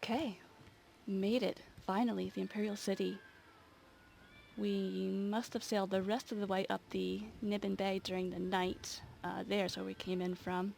Okay, made it. Finally, the Imperial City. We must have sailed the rest of the way up the Nibbin Bay during the night. There's where we came in from.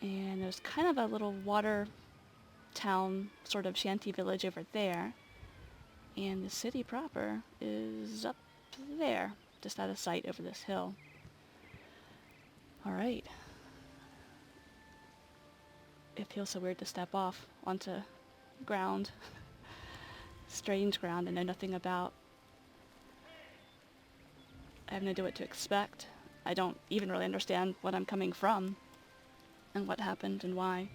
And there's kind of a little water town, sort of shanty village over there. And the city proper is up there, just out of sight over this hill. Alright. It feels so weird to step off onto ground. Strange ground I know nothing about. I have no idea what to expect. I don't even really understand what I'm coming from and what happened and why.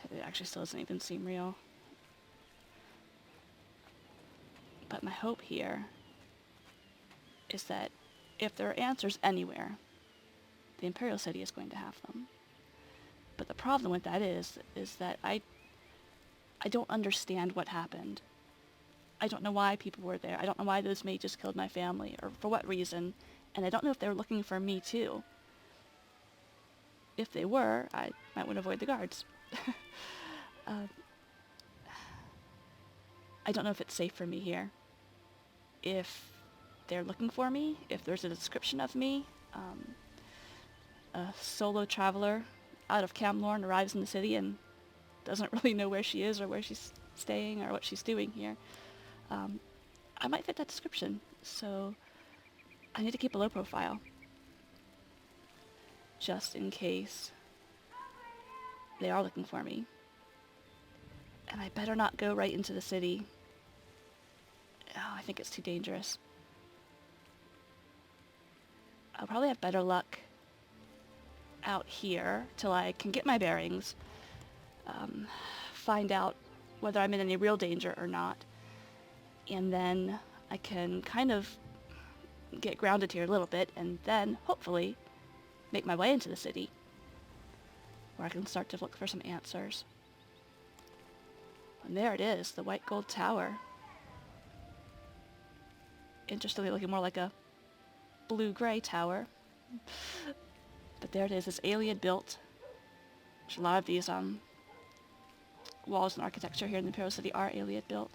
It actually still doesn't even seem real. But my hope here is that if there are answers anywhere, the Imperial City is going to have them. But the problem with that is that I don't understand what happened. I don't know why people were there. I don't know why those mages killed my family, or for what reason. And I don't know if they were looking for me too. If they were, I might want to avoid the guards. I don't know if it's safe for me here. If they're looking for me, if there's a description of me, a solo traveler out of Camlorn arrives in the city and doesn't really know where she is or where she's staying or what she's doing here. I might fit that description, so I need to keep a low profile. Just in case they are looking for me. And I better not go right into the city. Oh, I think it's too dangerous. I'll probably have better luck out here till I can get my bearings, find out whether I'm in any real danger or not, and then I can kind of get grounded here a little bit, and then hopefully make my way into the city, where I can start to look for some answers. And there it is, the white gold tower. Interestingly looking more like a blue-gray tower. But there it is, it's Ayleid built. There's a lot of these walls and architecture here in the Imperial City are Ayleid built.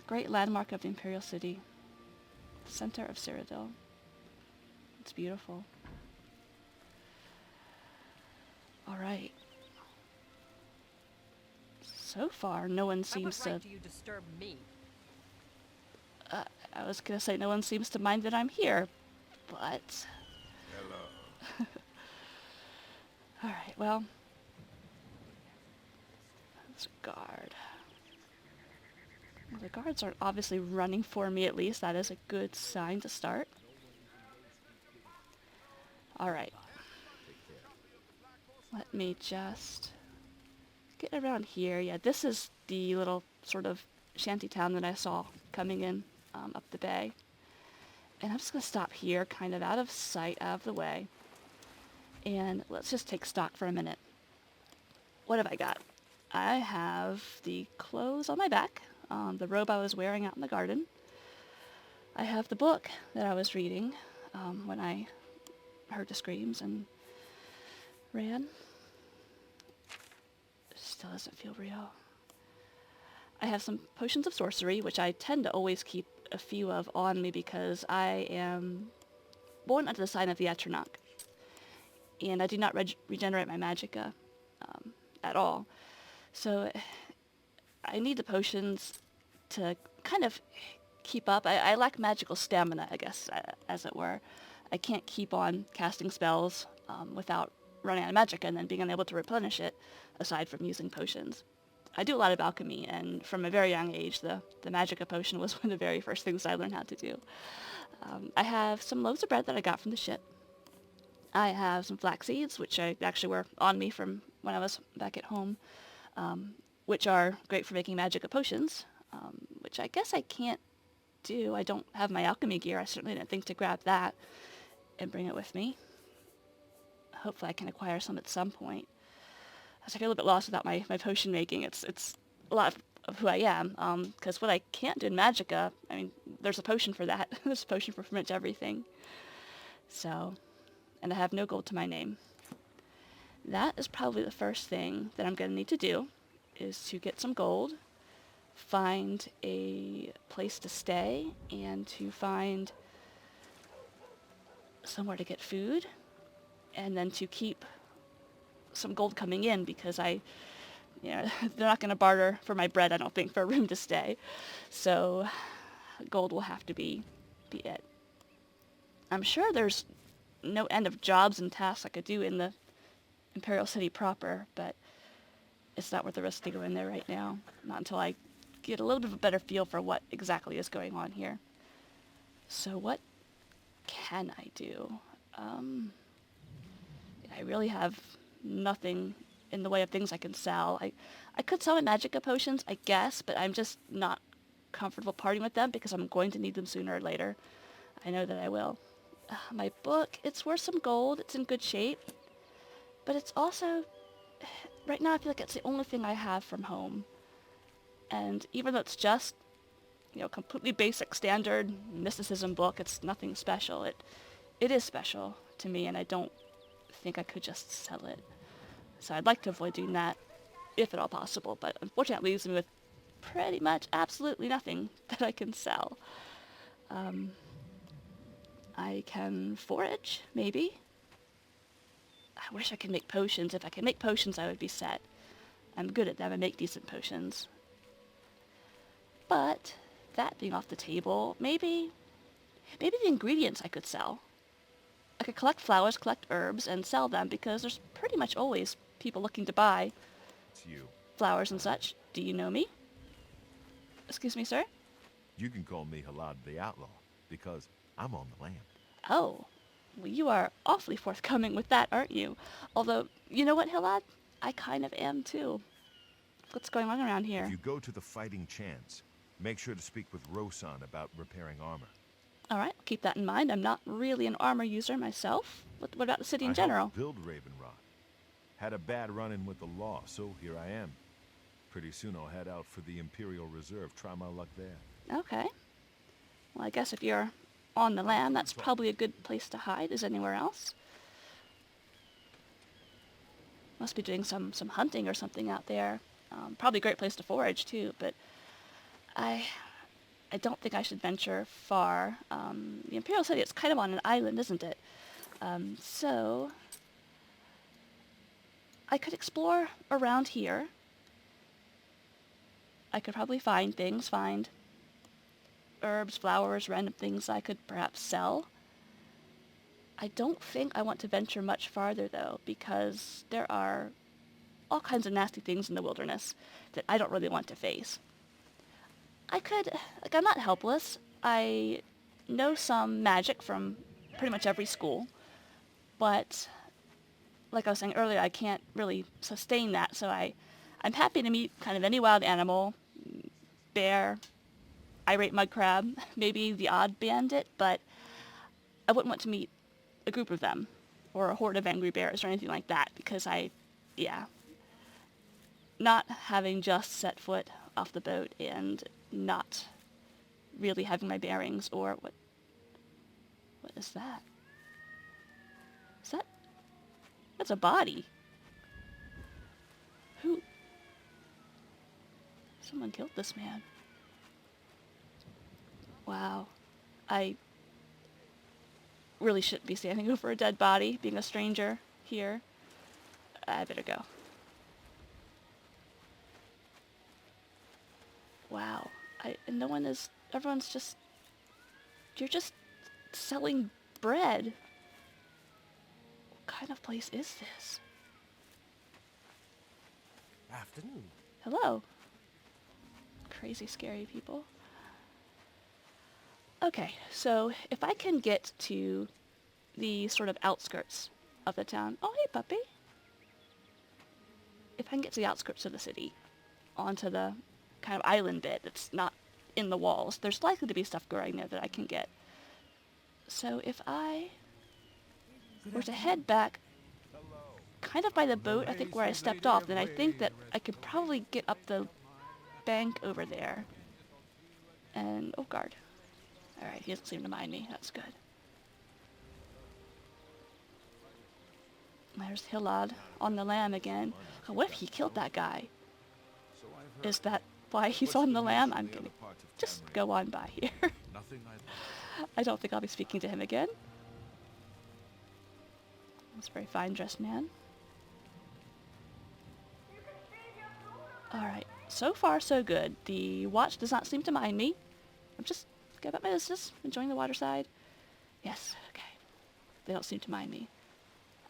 Great landmark of the Imperial City. Center of Cyrodiil. It's beautiful. Alright. So far, no one seems to... What right do you disturb me? I was gonna say no one seems to mind that I'm here, but... Hello. Alright, well... There's a guard. Well, the guards aren't obviously running for me, at least. That is a good sign to start. Alright. Let me just... get around here. Yeah, this is the little sort of shanty town that I saw coming in up the bay. And I'm just going to stop here, kind of out of sight, out of the way. And let's just take stock for a minute. What have I got? I have the clothes on my back, the robe I was wearing out in the garden. I have the book that I was reading when I heard the screams and ran. Still doesn't feel real. I have some potions of sorcery, which I tend to always keep a few of on me because I am born under the sign of the Atronach. And I do not regenerate my Magicka at all. So I need the potions to kind of keep up. I lack magical stamina, I guess, as it were. I can't keep on casting spells without running out of Magicka and then being unable to replenish it, aside from using potions. I do a lot of alchemy, and from a very young age, the Magicka potion was one of the very first things I learned how to do. I have some loaves of bread that I got from the ship. I have some flax seeds, which actually were on me from when I was back at home, which are great for making Magicka potions, which I guess I can't do. I don't have my alchemy gear. I certainly didn't think to grab that and bring it with me. Hopefully I can acquire some at some point. I feel a little bit lost without my potion making. It's a lot of who I am, because what I can't do in Magicka, I mean, there's a potion for that. There's a potion for pretty much everything. So, and I have no gold to my name. That is probably the first thing that I'm going to need to do, is to get some gold, find a place to stay, and to find somewhere to get food, and then to keep some gold coming in, because they're not going to barter for my bread, I don't think, for a room to stay. So gold will have to be it. I'm sure there's no end of jobs and tasks I could do in the Imperial City proper, but it's not worth the risk to go in there right now. Not until I get a little bit of a better feel for what exactly is going on here. So what can I do? I really have nothing in the way of things I can sell. I could sell my Magicka potions, I guess, but I'm just not comfortable parting with them because I'm going to need them sooner or later. I know that I will. My book, it's worth some gold. It's in good shape. But it's also, right now I feel like it's the only thing I have from home. And even though it's just, completely basic standard mysticism book, it's nothing special. It is special to me, and I don't think I could just sell it. So I'd like to avoid doing that, if at all possible, but unfortunately it leaves me with pretty much absolutely nothing that I can sell. I can forage, maybe. I wish I could make potions. If I could make potions, I would be set. I'm good at them. I make decent potions. But that being off the table, maybe the ingredients I could sell. I could collect flowers, collect herbs, and sell them, because there's pretty much always people looking to buy It's you. flowers and such. Do you know me? Excuse me, sir? You can call me Ayleid the Outlaw, because I'm on the lam. Oh, well, you are awfully forthcoming with that, aren't you? Although, you know what, Ayleid? I kind of am, too. What's going on around here? If you go to the Fighting Chance, make sure to speak with Rosan about repairing armor. All right, I'll keep that in mind. I'm not really an armor user myself. What about the city in I general? helped build Ravenrod. Had a bad run-in with the law, so here I am. Pretty soon I'll head out for the Imperial Reserve, try my luck there. Okay. Well, I guess if you're on the land, that's probably a good place to hide. Is anywhere else? Must be doing some hunting or something out there. Probably a great place to forage, too, but I don't think I should venture far. The Imperial City, it's kind of on an island, isn't it? So I could explore around here. I could probably find herbs, flowers, random things I could perhaps sell. I don't think I want to venture much farther, though, because there are all kinds of nasty things in the wilderness that I don't really want to face. I'm not helpless. I know some magic from pretty much every school, but like I was saying earlier, I can't really sustain that, so I'm happy to meet kind of any wild animal, bear, irate mud crab, maybe the odd bandit, but I wouldn't want to meet a group of them, or a horde of angry bears or anything like that, because not having just set foot off the boat and not really having my bearings, or what is that? That's a body. Someone killed this man. Wow. I really shouldn't be standing over a dead body, being a stranger here. I better go. Wow. You're just selling bread. What kind of place is this? Afternoon. Hello. Crazy, scary people. Okay, so if I can get to the sort of outskirts of the town... Oh, hey, puppy. If I can get to the outskirts of the city, onto the kind of island bit that's not in the walls, there's likely to be stuff growing there that I can get. So if I were to head back kind of by the boat, I think where I stepped off, then I think that I could probably get up the bank over there. And, oh, guard. Alright, he doesn't seem to mind me. That's good. There's Hillad on the lam again. Oh, what if he killed that guy? So I've heard. Is that why he's What's on the the news lam? from I'm the gonna other parts of just town, go on by here. Nothing I don't think I'll be speaking to him again. That's a very fine dressed man. Alright, so far so good. The watch does not seem to mind me. I'm just going about my business, enjoying the water side. Yes, okay. They don't seem to mind me.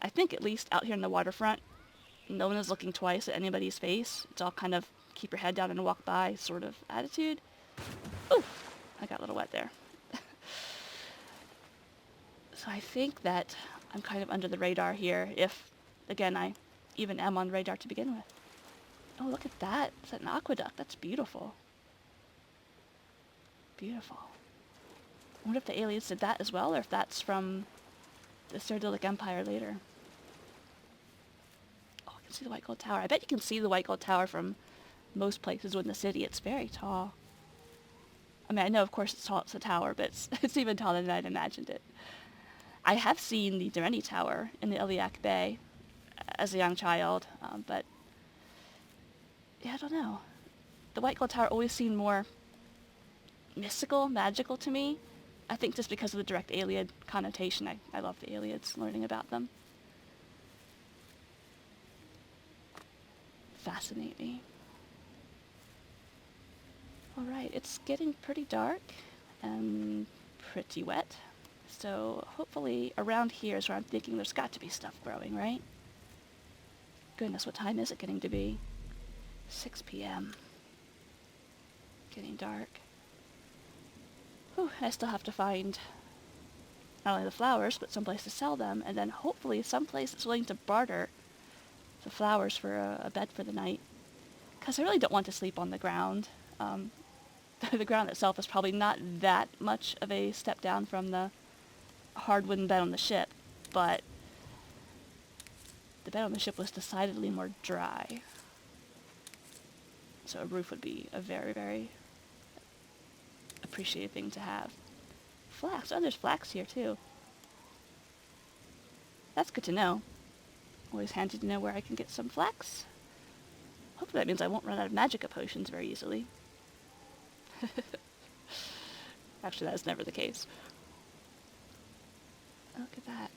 I think at least out here in the waterfront, no one is looking twice at anybody's face. It's all kind of keep your head down and walk by sort of attitude. Ooh, I got a little wet there. So I think that I'm kind of under the radar here, if, again, I even am on radar to begin with. Oh, look at that. Is that an aqueduct? That's beautiful. Beautiful. I wonder if the Ayleids did that as well, or if that's from the Cyrodiilic Empire later. Oh, I can see the White Gold Tower. I bet you can see the White Gold Tower from most places within the city. It's very tall. I mean, I know, of course, it's tall, it's a tower, but it's even taller than I'd imagined it. I have seen the Durrani Tower in the Iliac Bay as a young child, but yeah, I don't know. The White Gold Tower always seemed more mystical, magical to me. I think just because of the direct Ayleid connotation. I love the Ayleids, learning about them. Fascinate me. Alright, it's getting pretty dark and pretty wet. So hopefully around here is where I'm thinking there's got to be stuff growing, right? Goodness, what time is it getting to be? 6 p.m. Getting dark. Whew, I still have to find not only the flowers, but someplace to sell them, and then hopefully someplace that's willing to barter the flowers for a bed for the night. Because I really don't want to sleep on the ground. The ground itself is probably not that much of a step down from the hard wooden bed on the ship, but the bed on the ship was decidedly more dry. So a roof would be a very, very appreciated thing to have. Flax. Oh, there's flax here too. That's good to know. Always handy to know where I can get some flax. Hopefully that means I won't run out of Magicka potions very easily. Actually, that is never the case. Look at that.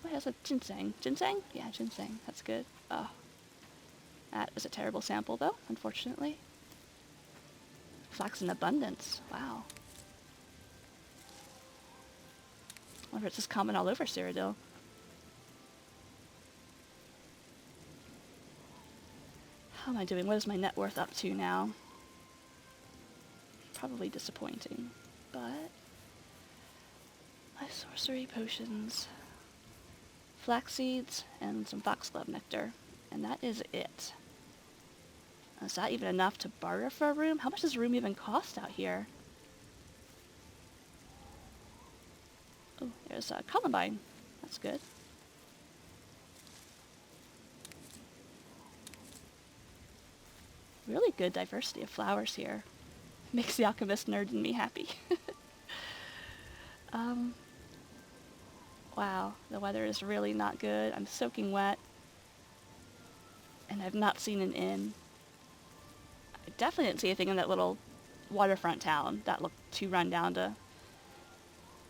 Oh, it has a ginseng. Ginseng? Yeah, ginseng. That's good. Oh. That is a terrible sample, though, unfortunately. Flax in abundance. Wow. I wonder if it's just common all over Cyrodiil. How am I doing? What is my net worth up to now? Probably disappointing, but my sorcery potions, flax seeds, and some foxglove nectar, and that is it. Is that even enough to barter for a room? How much does a room even cost out here? Oh, there's a columbine. That's good. Really good diversity of flowers here. Makes the alchemist nerd in me happy. Wow, the weather is really not good. I'm soaking wet. And I've not seen an inn. I definitely didn't see anything in that little waterfront town. That looked too run down to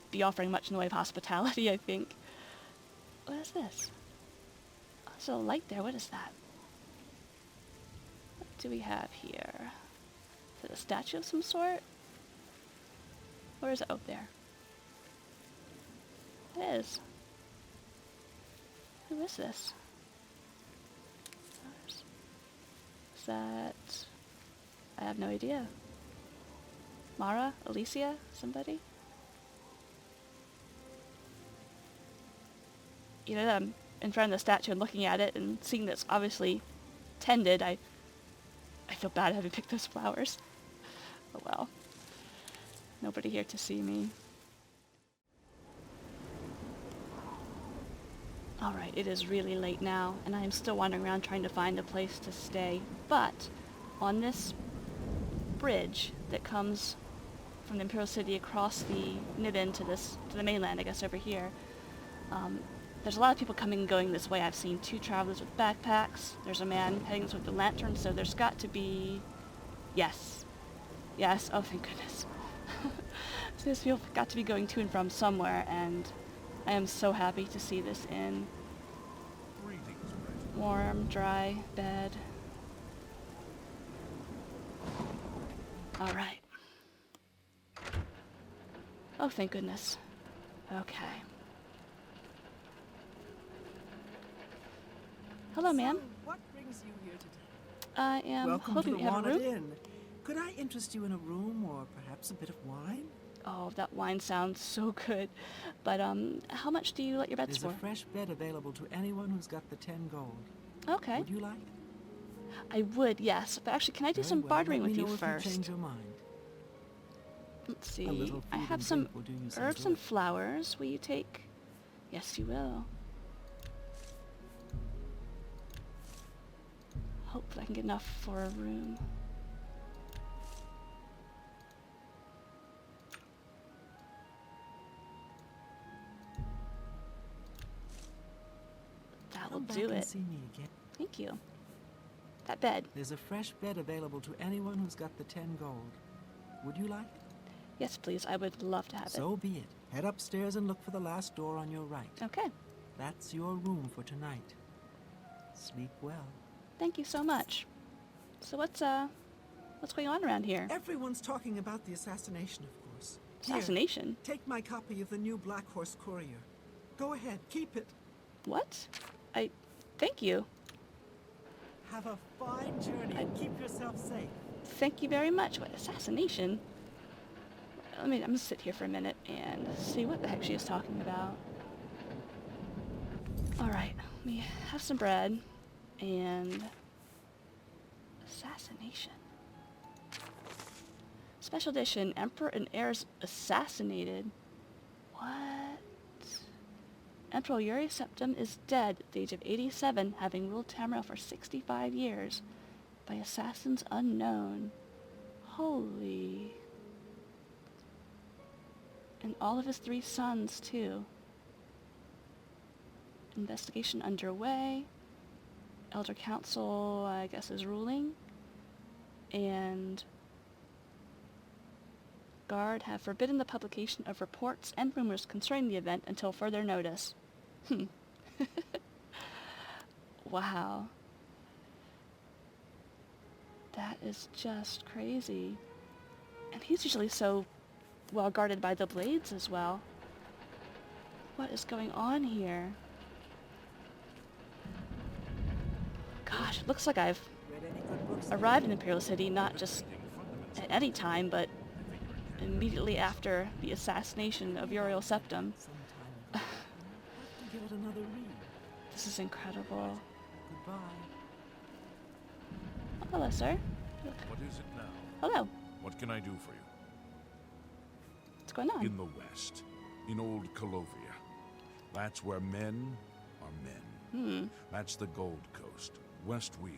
be offering much in the way of hospitality, I think. What is this? Oh, there's a light there. What is that? What do we have here? Is it a statue of some sort? Or is it? Oh, there. It is. Who is this? Is that... I have no idea. Mara? Alicia? Somebody? You know, I'm in front of the statue and looking at it and seeing that it's obviously tended, I feel bad having picked those flowers. Oh well. Nobody here to see me. Alright, it is really late now, and I am still wandering around trying to find a place to stay. But, on this bridge that comes from the Imperial City across the Niven to the mainland, I guess over here, There's a lot of people coming and going this way. I've seen 2 travelers with backpacks. There's a man heading this way with a lantern, so there's got to be... Yes. Yes, oh thank goodness. So these people got to be going to and from somewhere, and I am so happy to see this inn. Warm, dry bed. Alright. Oh, thank goodness. Okay. Hello, ma'am. So, what brings you here today? I am Welcome hoping to the you have a Wanted room. Inn. Could I interest you in a room or perhaps a bit of wine? Oh, that wine sounds so good. But, how much do you let your beds There's for? a fresh bed available to anyone who's got the 10 gold. Okay. Would you like? I would, yes. But actually, can I do Very some well, bartering let with me you know if first? you change your mind. Let's A see. little I food have and some drink will do you some herbs good. and flowers. Will you take? Yes, you will. Hopefully I can get enough for a room. That will Come back do and it. see me again. Thank you. That bed. There's a fresh bed available to anyone who's got the 10 gold. Would you like? Yes, please. I would love to have So be it. Head upstairs and look for the last door on your right. it. Okay. That's your room for tonight. Sleep well. Thank you so much. So what's going on around here? Everyone's talking about the assassination, of course. Here, Assassination? take my copy of the new Black Horse Courier. Go ahead, keep it. What? Thank you. Have a fine journey and keep yourself safe. Thank you very much. What, assassination? I'm gonna sit here for a minute and see what the heck she is talking about. Alright, let me have some bread and... Assassination. Special edition, Emperor and heirs assassinated. What? Emperor Ayleid Steps is dead at the age of 87, having ruled Tamriel for 65 years by assassins unknown. Holy... And all of his 3 sons, too. Investigation underway. Elder Council, I guess, is ruling. And Guard have forbidden the publication of reports and rumors concerning the event until further notice. Wow. That is just crazy. And he's usually so well guarded by the blades as well. What is going on here? Gosh, it looks like I've Read any good books arrived in Imperial City not just at any time, but immediately after the assassination of Ayleid Steps. some time ago? I'll have to give it another read. This is incredible. Goodbye. Oh, hello, sir. What is it now? Hello. What can I do for you? What's going on? In the west, in old Colovia. That's where men are men. That's the Gold Coast, West Weald,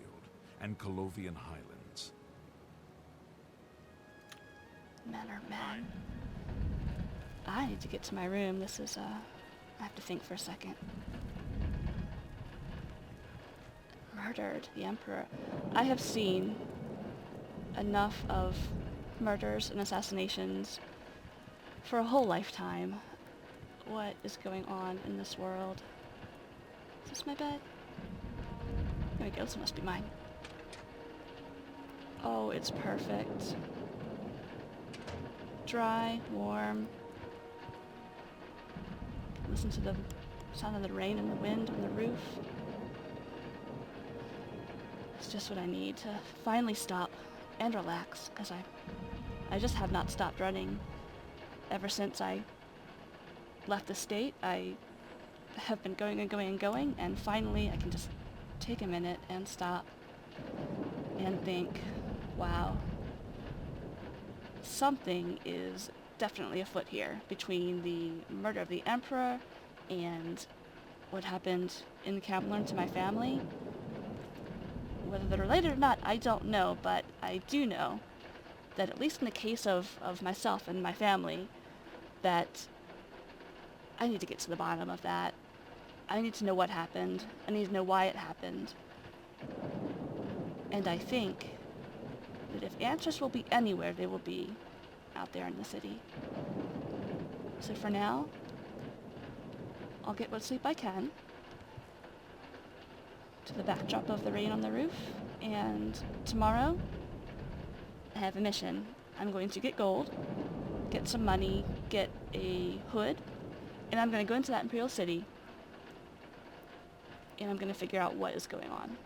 and Colovian Highlands. Men are men. I need to get to my room. This is, I have to think for a second. Murdered, the Emperor. I have seen enough of murders and assassinations for a whole lifetime. What is going on in this world? Is this my bed? There we go, this must be mine. Oh, it's perfect. Dry, warm. Listen to the sound of the rain and the wind on the roof. It's just what I need to finally stop and relax, because I just have not stopped running ever since I left the state. I have been going and going and going, and finally I can just take a minute and stop and think, wow, something is definitely afoot here between the murder of the Emperor and what happened in the Camp to my family. Whether they're related or not, I don't know, but I do know that at least in the case of myself and my family, that I need to get to the bottom of that. I need to know what happened. I need to know why it happened. And I think that if answers will be anywhere, they will be out there in the city. So for now, I'll get what sleep I can to the backdrop of the rain on the roof, and tomorrow I have a mission. I'm going to get gold, get some money, get a hood, and I'm going to go into that Imperial City, and I'm going to figure out what is going on.